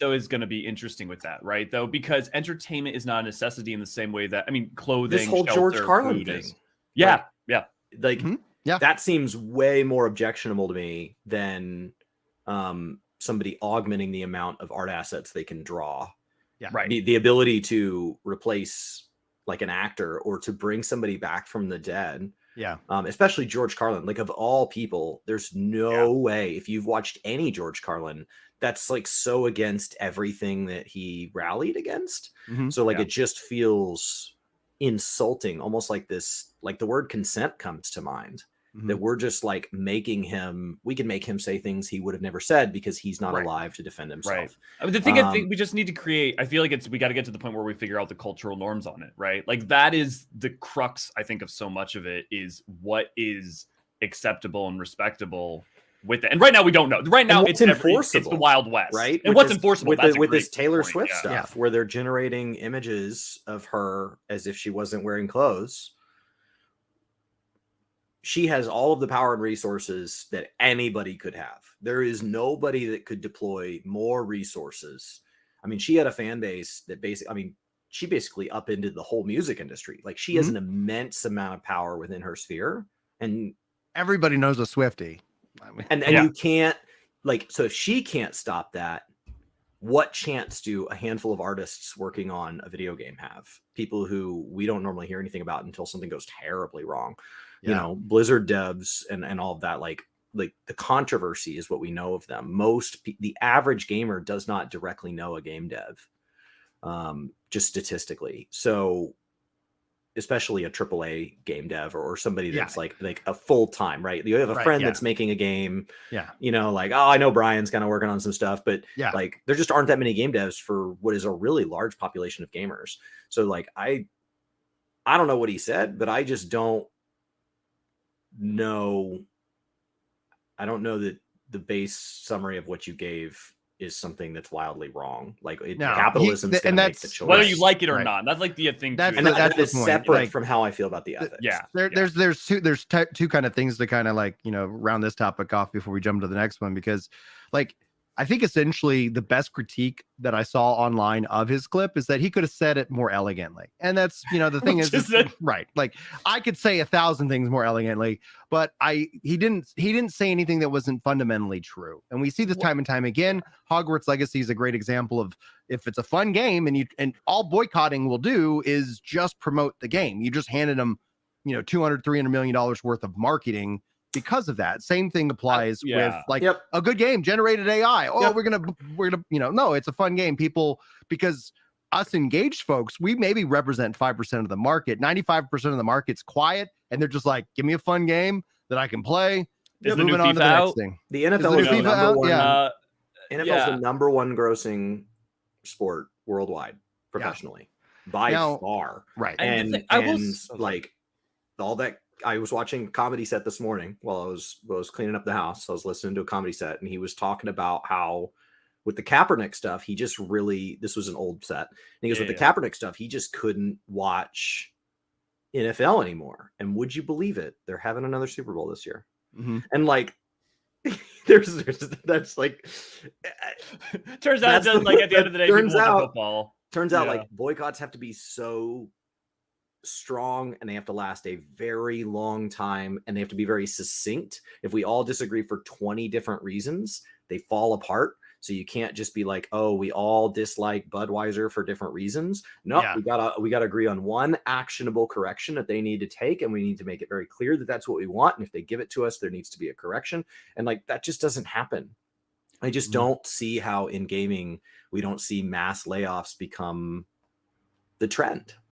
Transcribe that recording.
though is going to be interesting with that, right? Though, because entertainment is not a necessity in the same way that, I mean, clothing, this whole shelter, George Carlin food thing. is. Yeah, yeah. Like, that seems way more objectionable to me than somebody augmenting the amount of art assets they can draw. Yeah, right. The ability to replace like an actor or to bring somebody back from the dead. Yeah. Especially George Carlin. Like, of all people, there's no way, if you've watched any George Carlin, that's like so against everything that he rallied against. So like, it just feels insulting, almost like this, like the word consent comes to mind. That we're just like making him, we can make him say things he would have never said because he's not alive to defend himself. Right. I mean, the thing I think we just need to create, I feel like we got to get to the point where we figure out the cultural norms on it, right? Like, that is the crux, I think, of so much of it, is what is acceptable and respectable with it. And right now we don't know. Right now it's enforceable. It's the Wild West, right? And what's enforceable with this Taylor Swift stuff, where they're generating images of her as if she wasn't wearing clothes. She has all of the power and resources that anybody could have. There is nobody that could deploy more resources. I mean, she had a fan base that she basically upended the whole music industry. Like, she has an immense amount of power within her sphere, and everybody knows a Swifty. I mean, and you can't, like, so if she can't stop that, what chance do a handful of artists working on a video game have? People who we don't normally hear anything about until something goes terribly wrong. You know, Blizzard devs and all of that, like the controversy is what we know of them. The average gamer does not directly know a game dev, just statistically. So especially a AAA game dev or somebody that's like a full time, right? You have a friend that's making a game, you know, like, oh, I know Brian's kind of working on some stuff, but like, there just aren't that many game devs for what is a really large population of gamers. So like, I don't know what he said, but I just don't know. I don't know that the base summary of what you gave is something that's wildly wrong. Like, capitalism is going to make the choice, whether you like it or not. That's like the thing. That's separate from how I feel about the ethics. There's two kind of things to kind of, like, you know, round this topic off before we jump to the next one, because, like, I think essentially the best critique that I saw online of his clip is that he could have said it more elegantly. And that's, you know, the thing is, right. Like, I could say 1,000 things more elegantly, but he didn't say anything that wasn't fundamentally true. And we see this time and time again. Hogwarts Legacy is a great example of, if it's a fun game and all boycotting will do is just promote the game. You just handed them, you know, $200-300 million worth of marketing. Because of that, same thing applies with, like, a good game, generated AI. Oh, we're gonna, you know, no, it's a fun game. People, because us engaged folks, we maybe represent 5% of the market. 95% of the market's quiet, and they're just like, give me a fun game that I can play. Moving on to the next thing. The NFL is the number one. NFL's the number one grossing sport worldwide professionally by far. Right, and like all that. I was watching Comedy Set this morning while I was cleaning up the house. I was listening to a comedy set, and he was talking about how with the Kaepernick stuff, he just really, this was an old set. And he goes, with the Kaepernick stuff, he just couldn't watch NFL anymore. And would you believe it? They're having another Super Bowl this year. And like, that's like, turns out it does, like, at the end of the day, turns out football. Like, boycotts have to be so strong, and they have to last a very long time, and they have to be very succinct. If we all disagree for 20 different reasons, they fall apart. So you can't just be like, oh, we all dislike Budweiser for different reasons. No, we gotta agree on one actionable correction that they need to take, and we need to make it very clear that that's what we want. And if they give it to us, there needs to be a correction. And like, that just doesn't happen. I just don't see how in gaming we don't see mass layoffs become the trend.